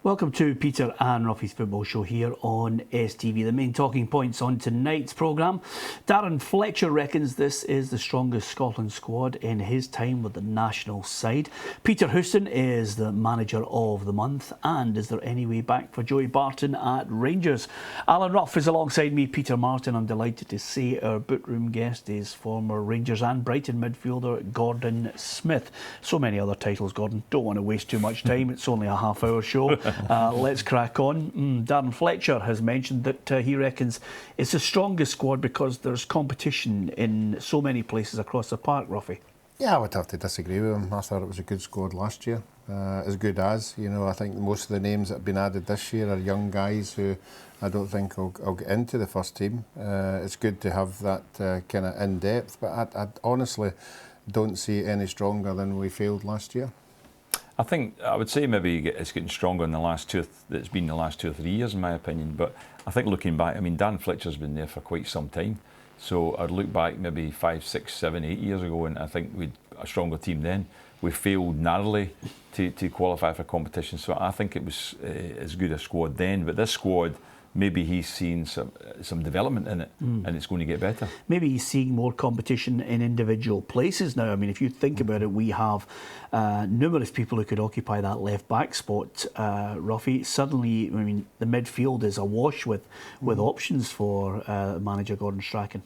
Welcome to Peter and Ruffy's Football Show here on STV. The main talking points on tonight's programme. Darren Fletcher reckons this is the strongest Scotland squad in his time with the national side. Peter Houston is the manager of the month. And is there any way back for Joey Barton at Rangers? Alan Ruff is alongside me, Peter Martin. I'm delighted to say our bookroom guest is former Rangers and Brighton midfielder Gordon Smith. So many other titles, Gordon. Don't want to waste too much time. It's only a half-hour show. Let's crack on. Darren Fletcher has mentioned that he reckons it's the strongest squad because there's competition in so many places across the park, Ruffy. Yeah, I would have to disagree with him. I thought it was a good squad last year. As good as, I think most of the names that have been added this year are young guys who I don't think will get into the first team. It's good to have that kind of in-depth, but I honestly don't see it any stronger than we failed last year. I would say maybe it's getting stronger in the last two or 3 years, in my opinion. But I think looking back, Dan Fletcher's been there for quite some time. So I'd look back maybe 5, 6, 7, 8 years ago, and I think we'd a stronger team then. We failed narrowly to qualify for competition. So I think it was as good a squad then. But this squad, maybe he's seen some development in it, and it's going to get better. Maybe he's seeing more competition in individual places now. If you think about it, we have numerous people who could occupy that left-back spot, Ruffy. Suddenly, the midfield is awash with options for manager Gordon Strachan.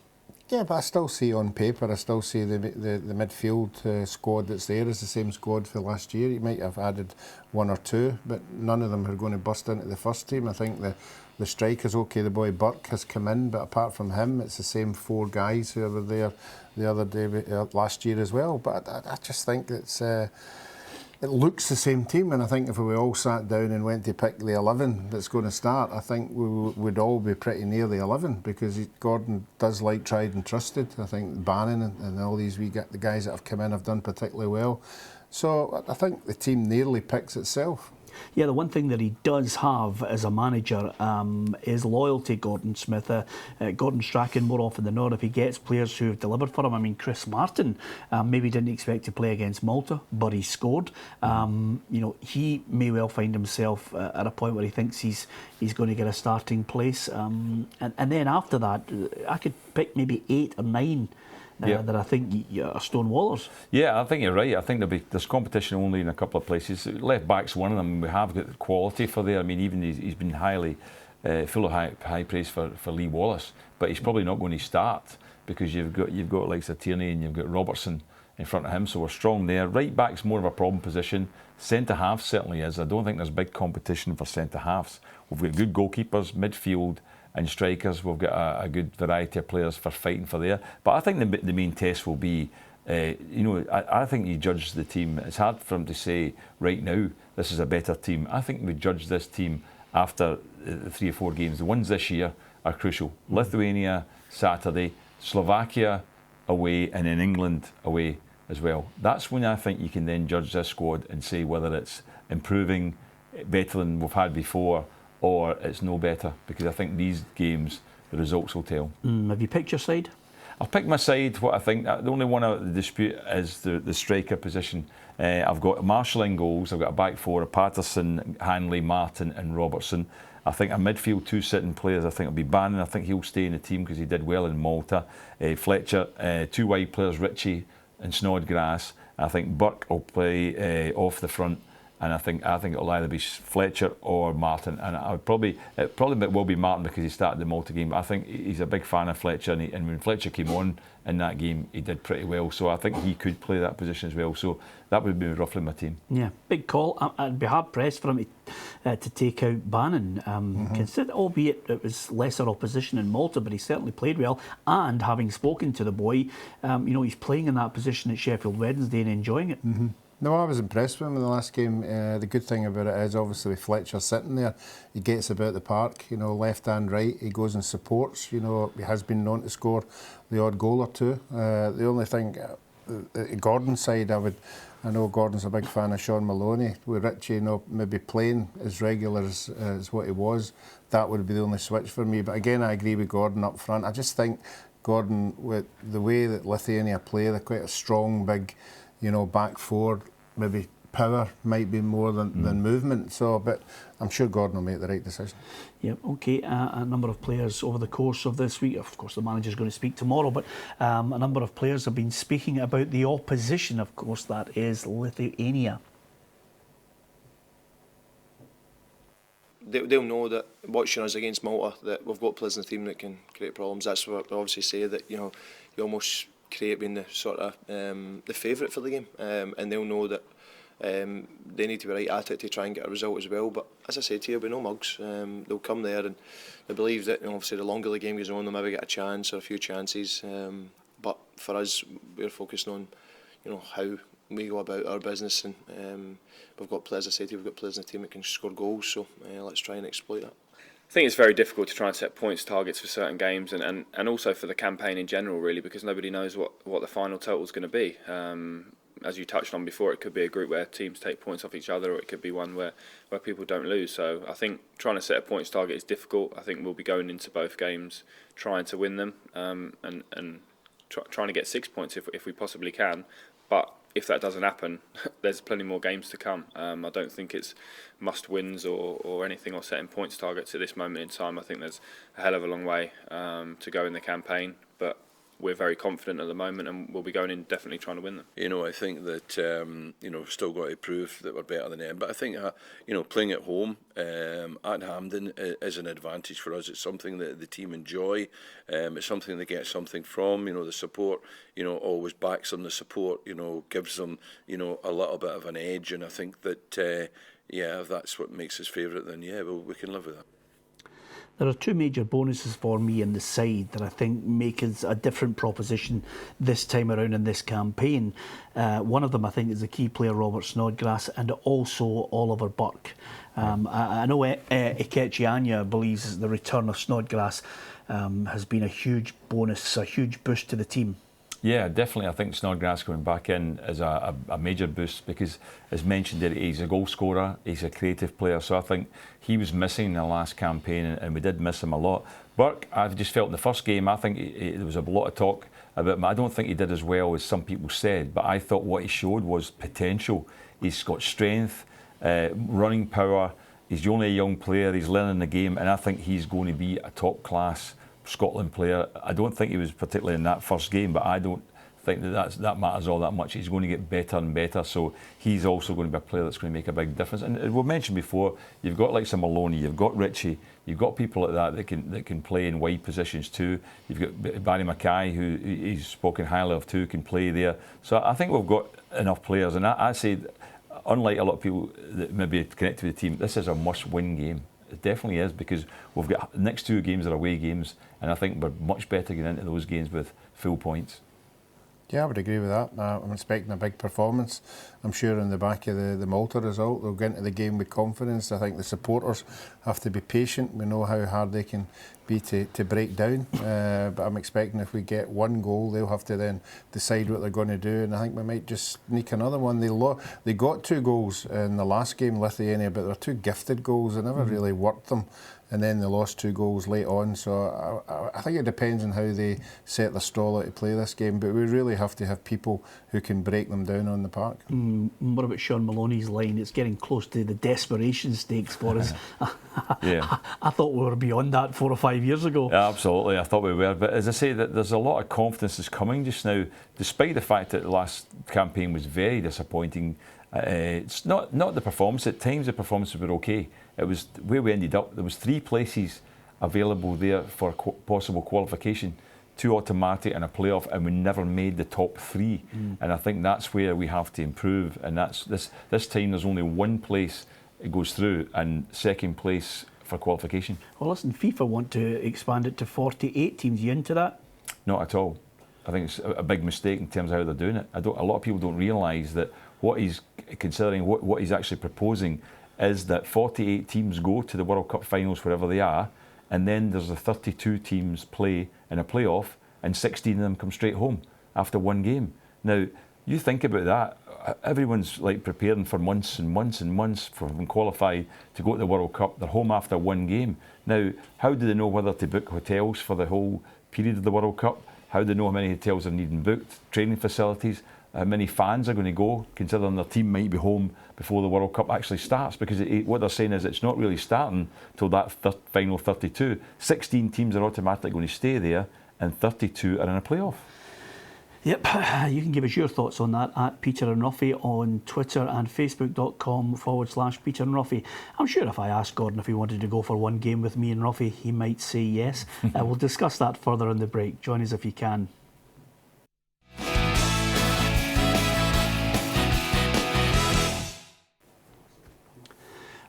Yeah, but I still see on paper, the midfield squad that's there is the same squad for last year. You might have added one or two, but none of them are going to bust into the first team. I think the strikers, okay, the boy Burke has come in, but apart from him, it's the same four guys who were there the other day last year as well. But I just think it looks the same team, and I think if we all sat down and went to pick the 11 that's going to start, I think we would all be pretty near the 11 because Gordon does like tried and trusted. I think Bannon and all these the guys that have come in have done particularly well. So I think the team nearly picks itself. Yeah, the one thing that he does have as a manager is loyalty, Gordon Smith. Gordon Strachan, more often than not, if he gets players who have delivered for him. Chris Martin maybe didn't expect to play against Malta, but he scored. He may well find himself at a point where he thinks he's going to get a starting place. And then after that, I could pick maybe 8 or 9 that I think are stonewallers. Yeah, I think you're right. I think there's competition only in a couple of places. Left back's one of them. We have got quality for there. Even he's been highly full of high praise for Lee Wallace, but he's probably not going to start because you've got like Tierney and you've got Robertson in front of him. So we're strong there. Right back's more of a problem position. Centre half certainly is. I don't think there's big competition for centre halves. We've got good goalkeepers, midfield, and strikers. We've got a good variety of players for fighting for there. But I think the main test will be, I think you judge the team. It's hard for him to say right now this is a better team. I think we judge this team after 3 or 4 games. The ones this year are crucial. Lithuania Saturday, Slovakia away, and then England away as well. That's when I think you can then judge this squad and say whether it's improving better than we've had before, or it's no better, because I think these games, the results will tell. Have you picked your side? I've picked my side. What I think, the only one out of the dispute is the striker position. I've got Marshall in goals. I've got a back four of Patterson, Hanley, Martin and Robertson. I think a midfield 2 sitting players, I think it'll be Bannon. I think he'll stay in the team because he did well in Malta. Fletcher, 2 wide players, Ritchie and Snodgrass. I think Burke will play off the front. And I think it'll either be Fletcher or Martin, and it probably will be Martin because he started the Malta game. But I think he's a big fan of Fletcher, and when Fletcher came on in that game, he did pretty well. So I think he could play that position as well. So that would be roughly my team. Yeah, big call. I'd be hard pressed for him to take out Bannon. Albeit it was lesser opposition in Malta, but he certainly played well. And having spoken to the boy, he's playing in that position at Sheffield Wednesday and enjoying it. Mm-hmm. No, I was impressed with him in the last game. The good thing about it is obviously with Fletcher sitting there, he gets about the park, left and right. He goes and supports. He has been known to score the odd goal or two. The only thing, Gordon's side, I know Gordon's a big fan of Sean Maloney. With Ritchie, maybe playing as regular as what he was, that would be the only switch for me. But again, I agree with Gordon up front. I just think Gordon, with the way that Lithuania play, they're quite a strong, big, back four, maybe power might be more than movement. So, but I'm sure Gordon will make the right decision. Yep, okay. A number of players over the course of this week, of course the manager's going to speak tomorrow, but a number of players have been speaking about the opposition, of course, that is Lithuania. They'll know that watching us against Malta, that we've got players in the team that can create problems. That's what we obviously say, that you almost create being the sort of the favourite for the game, and they'll know that they need to be right at it to try and get a result as well. But as I said to you, there'll be no mugs. They'll come there, and they believe that obviously the longer the game goes on, they'll maybe get a chance or a few chances. But for us, we're focusing on how we go about our business, and we've got players. As I said to you, we've got players in the team that can score goals. So let's try and exploit that. I think it's very difficult to try and set points targets for certain games, and also for the campaign in general, really, because nobody knows what the final total is going to be. As you touched on before, it could be a group where teams take points off each other, or it could be one where people don't lose. So I think trying to set a points target is difficult. I think we'll be going into both games trying to win them, and trying to get 6 points if we possibly can. But if that doesn't happen, there's plenty more games to come. I don't think it's must-wins or anything, or setting points targets at this moment in time. I think there's a hell of a long way to go in the campaign, but we're very confident at the moment, and we'll be going in definitely trying to win them. I think that we've still got to prove that we're better than them. But I think playing at home at Hampden is an advantage for us. It's something that the team enjoy. It's something they get something from. The support always backs them. The support gives them a little bit of an edge. And I think that if that's what makes us favourite, then we can live with that. There are two major bonuses for me in the side that I think make us a different proposition this time around in this campaign. One of them, I think, is the key player Robert Snodgrass, and also Oliver Burke. I know Ikechi Anya believes the return of Snodgrass has been a huge bonus, a huge boost to the team. Yeah, definitely. I think Snodgrass coming back in is a major boost, because, as mentioned there, he's a goal scorer, he's a creative player. So I think he was missing in the last campaign, and we did miss him a lot. Burke, I've just felt in the first game, I think there was a lot of talk about him. I don't think he did as well as some people said, but I thought what he showed was potential. He's got strength, running power. He's only a young player. He's learning the game, and I think he's going to be a top-class Scotland player. I don't think he was particularly in that first game, but I don't think that matters all that much. He's going to get better and better, so he's also going to be a player that's going to make a big difference. And we've mentioned before, you've got like some Maloney, you've got Richie, you've got people like that can play in wide positions too. You've got Barry Mackay, who he's spoken highly of too, can play there. So I think we've got enough players, and I say, unlike a lot of people that maybe connect to the team, this is a must-win game. It definitely is, because we've got the next two games are away games, and I think we're much better getting into those games with full points. Yeah, I would agree with that. I'm expecting a big performance. I'm sure on the back of the Malta result, they'll get into the game with confidence. I think the supporters have to be patient. We know how hard they can be to break down. But I'm expecting if we get one goal, they'll have to then decide what they're going to do. And I think we might just sneak another one. They got 2 goals in the last game, Lithuania, but they were 2 gifted goals. They never really worked them. And then they lost 2 goals late on. So I think it depends on how they set their stall out to play this game. But we really have to have people who can break them down on the park. What about Sean Maloney's line? It's getting close to the desperation stakes for us. Yeah. I thought we were beyond that 4 or 5 years ago. Yeah, absolutely, I thought we were. But as I say, there's a lot of confidence that's coming just now, despite the fact that the last campaign was very disappointing. It's not the performance. At times the performances were okay. It was where we ended up. There was 3 places available there for possible qualification, 2 automatic and a playoff, and we never made the top 3. And I think that's where we have to improve. And that's this time there's only 1 place it goes through, and 2nd place for qualification. Well, listen, FIFA want to expand it to 48 teams. You into that? Not at all. I think it's a big mistake in terms of how they're doing it. A lot of people don't realise that what he's considering, what he's actually proposing, is that 48 teams go to the World Cup finals wherever they are, and then there's the 32 teams play in a playoff, and 16 of them come straight home after 1 game. Now, you think about that. Everyone's like preparing for months and months and months for them qualified to go to the World Cup. They're home after 1 game. Now, how do they know whether to book hotels for the whole period of the World Cup? How do they know how many hotels are needing booked? Training facilities? how many fans are going to go, considering their team might be home before the World Cup actually starts, because what they're saying is it's not really starting till that final 32. 16 teams are automatically going to stay there, and 32 are in a playoff. Yep, you can give us your thoughts on that at Peter and Ruffy on Twitter and Facebook.com/Peter and Ruffy. I'm sure if I asked Gordon if he wanted to go for one game with me and Ruffy, he might say yes. We'll discuss that further in the break. Join us if you can.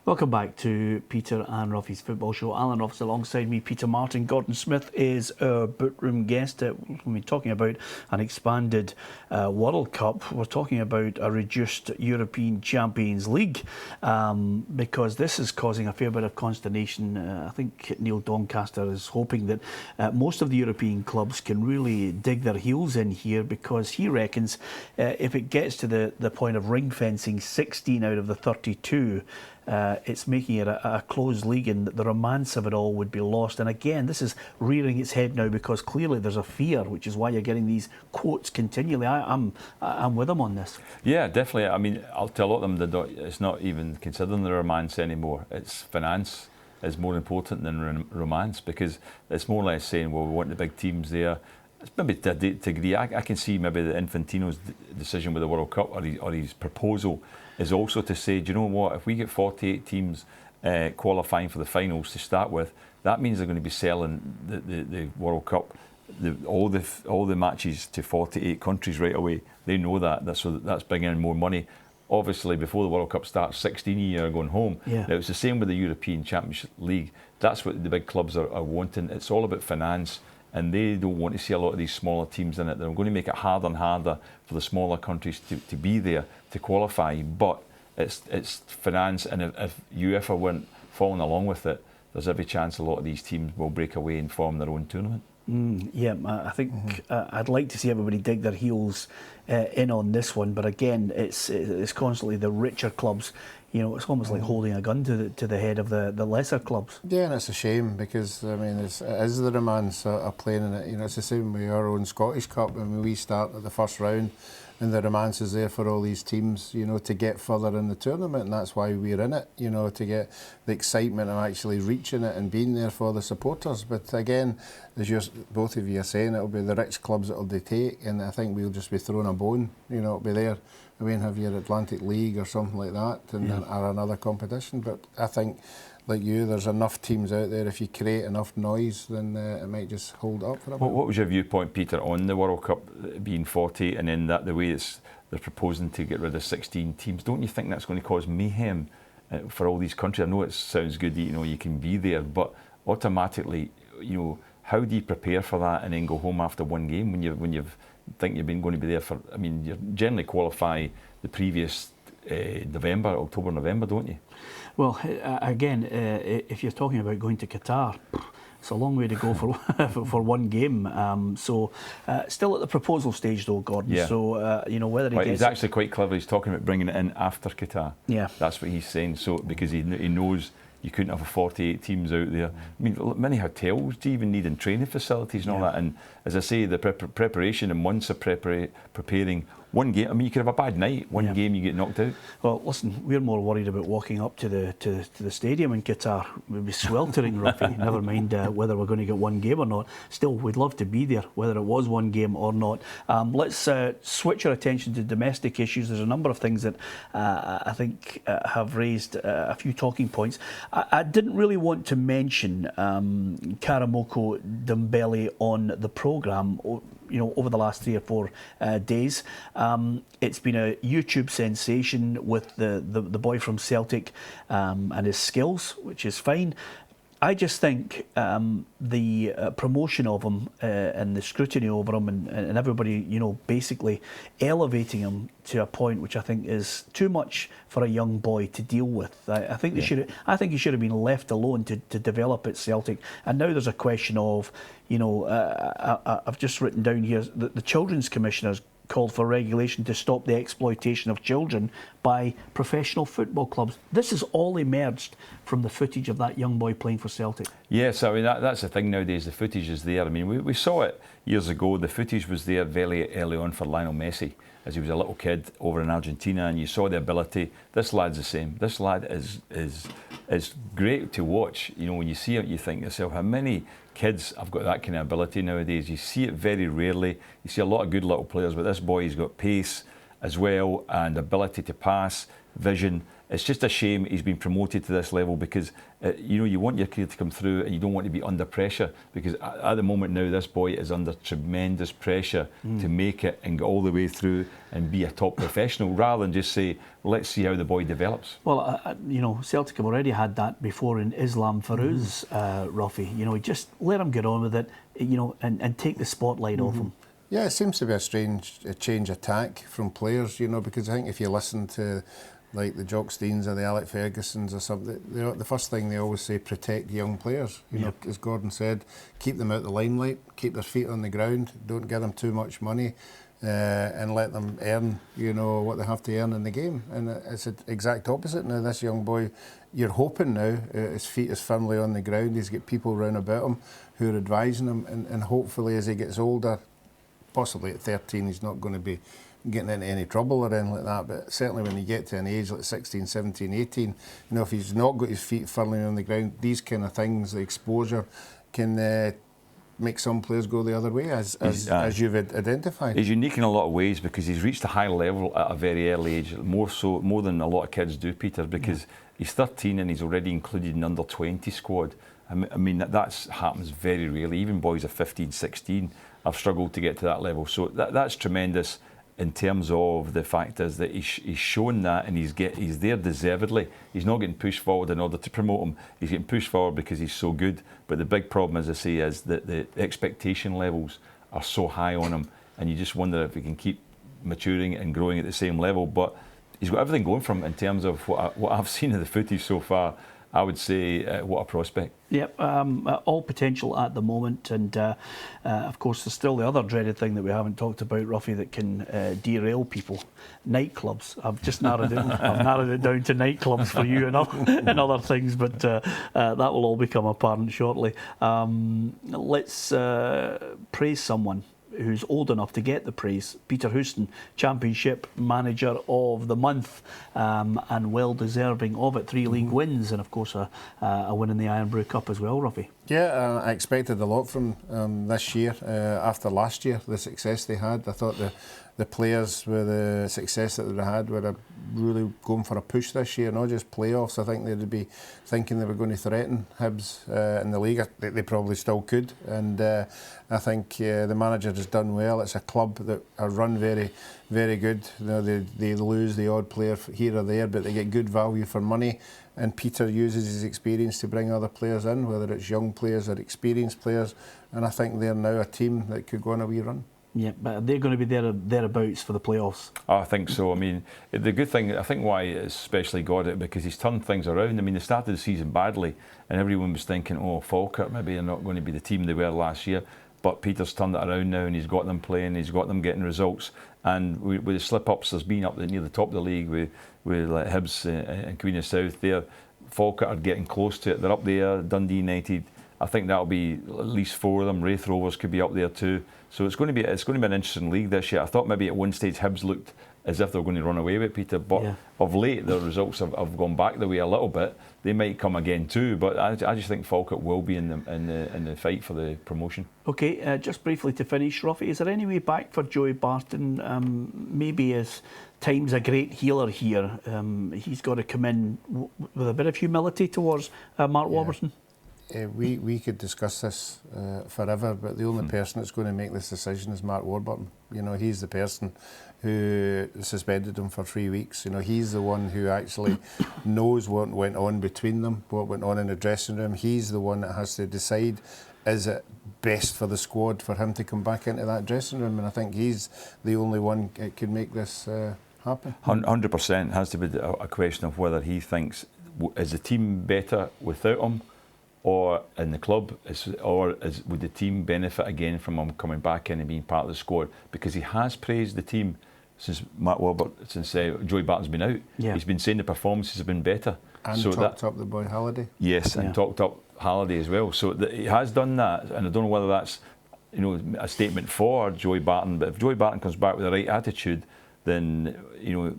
Welcome back to Peter and Ruffy's Football Show. Alan Ruff's alongside me, Peter Martin. Gordon Smith is our bookroom guest. We're talking about an expanded World Cup. We're talking about a reduced European Champions League because this is causing a fair bit of consternation. I think Neil Doncaster is hoping that most of the European clubs can really dig their heels in here, because he reckons if it gets to the point of ring fencing 16 out of the 32, it's making it a closed league, and the romance of it all would be lost. And again, this is rearing its head now because clearly there's a fear, which is why you're getting these quotes continually. I'm with him on this. Yeah, definitely. I mean, I'll tell a lot of them it's not even considering the romance anymore. It's finance is more important than romance, because it's more or less saying, well, we want the big teams there. It's maybe to a degree. I can see maybe the Infantino's decision with the World Cup, or his proposal, is also to say, do you know what, if we get 48 teams qualifying for the finals to start with, that means they're going to be selling the World Cup, all the matches to 48 countries right away. They know that, so that's bringing in more money. Obviously, before the World Cup starts, 16 a year are going home. Yeah. Now, it's the same with the European Championship League. That's what the big clubs are wanting. It's all about finance, and they don't want to see a lot of these smaller teams in it. They're going to make it harder and harder for the smaller countries to be there, to qualify. But it's finance, and if UEFA weren't following along with it, there's every chance a lot of these teams will break away and form their own tournament. Yeah, I think I'd like to see everybody dig their heels in on this one, but again, it's constantly the richer clubs. You know, it's almost like holding a gun to the head of the lesser clubs. Yeah, and it's a shame because, I mean, it is the romance are playing in it. You know, it's the same with our own Scottish Cup. I mean, we start at the first round and the romance is there for all these teams, you know, to get further in the tournament, and that's why we're in it, you know, to get the excitement of actually reaching it and being there for the supporters. But again, as both of you are saying, it'll be the rich clubs that'll dictate, and I think we'll just be throwing a bone, you know, it'll be there. I mean, have your Atlantic League or something like that, and or another competition. But I think, like you, there's enough teams out there. If you create enough noise, then it might just hold up for a bit. What was your viewpoint, Peter, on the World Cup being 40, and then the way they're proposing to get rid of 16 teams? Don't you think that's going to cause mayhem for all these countries? I know it sounds good, you know, you can be there, but automatically, you know, how do you prepare for that and then go home after one game when you've think you've been going to be there for? I mean, you generally qualify the previous October, November, don't you? Well, again, if you're talking about going to Qatar, it's a long way to go for one game. So still at the proposal stage, though, Gordon. Yeah. So you know, whether He's actually quite clever. He's talking about bringing it in after Qatar. Yeah, that's what he's saying. So because he knows you couldn't have 48 teams out there. I mean, many hotels do you even need, in training facilities and all that. And as I say, the preparation and months of preparing one game. I mean, you could have a bad night. One game you get knocked out. Well, listen, we're more worried about walking up to the stadium in Qatar. We'd be sweltering, Ruffy. Never mind whether we're going to get one game or not. Still, we'd love to be there, whether it was one game or not. Let's switch our attention to domestic issues. There's a number of things that I think have raised a few talking points. I didn't really want to mention Karamoko Dembele on the programme, you know, over the last 3 or 4 days. It's been a YouTube sensation with the boy from Celtic and his skills, which is fine. I just think the promotion of him and the scrutiny over him and everybody, you know, basically elevating him to a point which I think is too much for a young boy to deal with. I think he should have been left alone to develop at Celtic. And now there's a question of, you know, I've just written down here that the Children's Commissioners called for regulation to stop the exploitation of children by professional football clubs. This has all emerged from the footage of that young boy playing for Celtic. Yes, I mean, that's the thing nowadays, the footage is there. I mean, we saw it years ago, the footage was there very early on for Lionel Messi. as he was a little kid over in Argentina, and you saw the ability. This lad's the same. This lad is great to watch. You know, when you see it, you think to yourself, how many kids have got that kind of ability nowadays? You see it very rarely. You see a lot of good little players, but this boy, he's got pace as well and ability to pass, vision. It's just a shame he's been promoted to this level because, you know, you want your career to come through and you don't want to be under pressure, because at the moment now this boy is under tremendous pressure to make it and go all the way through and be a top professional, rather than just say, well, let's see how the boy develops. Well, you know, Celtic have already had that before in Islam Farouz, Ruffy. You know, just let him get on with it, you know, and take the spotlight off him. Yeah, it seems to be a strange change of tack from players, you know, because I think if you listen to like the Jock Steins or the Alec Fergusons or something, the first thing they always say, protect young players. You know, as Gordon said, keep them out the limelight, keep their feet on the ground, don't give them too much money, and let them earn, you know, what they have to earn in the game. And it's the exact opposite now. This young boy, you're hoping now, his feet is firmly on the ground. He's got people round about him who are advising him, and hopefully as he gets older, possibly at 13, he's not going to be getting into any trouble or anything like that, but certainly when you get to an age like 16, 17, 18, you know, if he's not got his feet firmly on the ground, these kind of things, the exposure can make some players go the other way, as you've identified. He's unique in a lot of ways because he's reached a high level at a very early age, more than a lot of kids do, Peter, because he's 13 and he's already included in under 20 squad. I mean that happens very rarely. Even boys of 15, 16 have struggled to get to that level. So that's tremendous. In terms of the fact is that he's shown that, and he's there deservedly. He's not getting pushed forward in order to promote him. He's getting pushed forward because he's so good. But the big problem, as I say, is that the expectation levels are so high on him, and you just wonder if he can keep maturing and growing at the same level. But he's got everything going for him in terms of what I've seen of the footage so far. I would say what a prospect. Yep, all potential at the moment, and of course there's still the other dreaded thing that we haven't talked about, Ruffy, that can derail people: nightclubs. I've just narrowed it. I've narrowed it down to nightclubs for you and other things, but that will all become apparent shortly. Let's praise someone who's old enough to get the praise. Peter Houston, Championship Manager of the Month, and well deserving of it. 3 league wins, and of course a win in the Iron-Brew Cup as well, Ruffy. Yeah, I expected a lot from this year after last year, the success they had. I thought the players with the success that they had were really going for a push this year, not just playoffs. I think they'd be thinking they were going to threaten Hibs in the league. They probably still could, and I think the manager has done well. It's a club that are run very, very good. You know, they lose the odd player here or there, but they get good value for money. And Peter uses his experience to bring other players in, whether it's young players or experienced players. And I think they're now a team that could go on a wee run. Yeah, but they're going to be thereabouts for the playoffs. I think so. I mean, the good thing, I think why especially got it, because he's turned things around. I mean, they started the season badly and everyone was thinking, oh, Falkirk, maybe they're not going to be the team they were last year. But Peter's turned it around now and he's got them playing, he's got them getting results. And with the slip-ups there's been up near the top of the league with like Hibs and Queen of South there, Falkirk are getting close to it. They're up there, Dundee United. I think that'll be at least 4 of them. Wraith Rovers could be up there too. So it's going to be an interesting league this year. I thought maybe at one stage Hibs looked as if they were going to run away with Peter, but of late the results have gone back the way a little bit. They might come again too, but I just think Falkirk will be in the fight for the promotion. Okay, just briefly to finish, Ruffy, is there any way back for Joey Barton? Maybe as time's a great healer here, he's got to come in with a bit of humility towards Mark Warburton. We could discuss this forever, but the only person that's going to make this decision is Mark Warburton. You know, he's the person who suspended him for 3 weeks. You know, he's the one who actually knows what went on between them, what went on in the dressing room. He's the one that has to decide, is it best for the squad for him to come back into that dressing room? And I think he's the only one that can make this happen. 100% has to be a question of whether he thinks, is the team better without him, or in the club, would the team benefit again from him coming back in and being part of the squad? Because he has praised the team since Joey Barton's been out. Yeah. He's been saying the performances have been better. And so talked up the boy Halliday. Yes, and talked up Halliday as well. So he has done that, and I don't know whether that's a statement for Joey Barton. But if Joey Barton comes back with the right attitude, then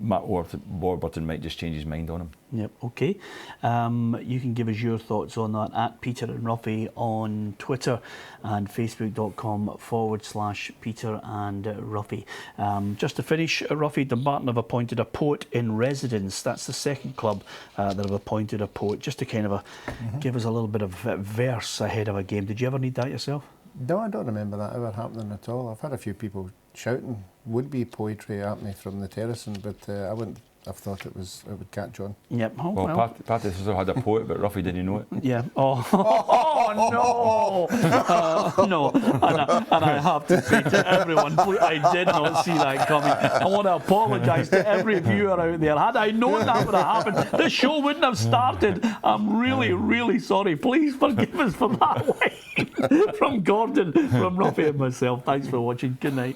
Matt Warburton might just change his mind on him. Yep, okay. You can give us your thoughts on that at Peter and Ruffy on Twitter and facebook.com/Peter and Ruffy. Just to finish, Ruffy, Dumbarton have appointed a poet in residence. That's the second club that have appointed a poet, just to kind of give us a little bit of verse ahead of a game. Did you ever need that yourself? No, I don't remember that ever happening at all. I've had a few people shouting would-be poetry at me from the terracing, but I wouldn't have thought it would catch on. Yep. Oh, well, Patty also had a poet, but Ruffy didn't know it. Yeah. Oh, no. No. And I have to say to everyone, I did not see that coming. I want to apologise to every viewer out there. Had I known that would have happened, the show wouldn't have started. I'm really, really sorry. Please forgive us for that line from Gordon, from Ruffy and myself. Thanks for watching. Good night.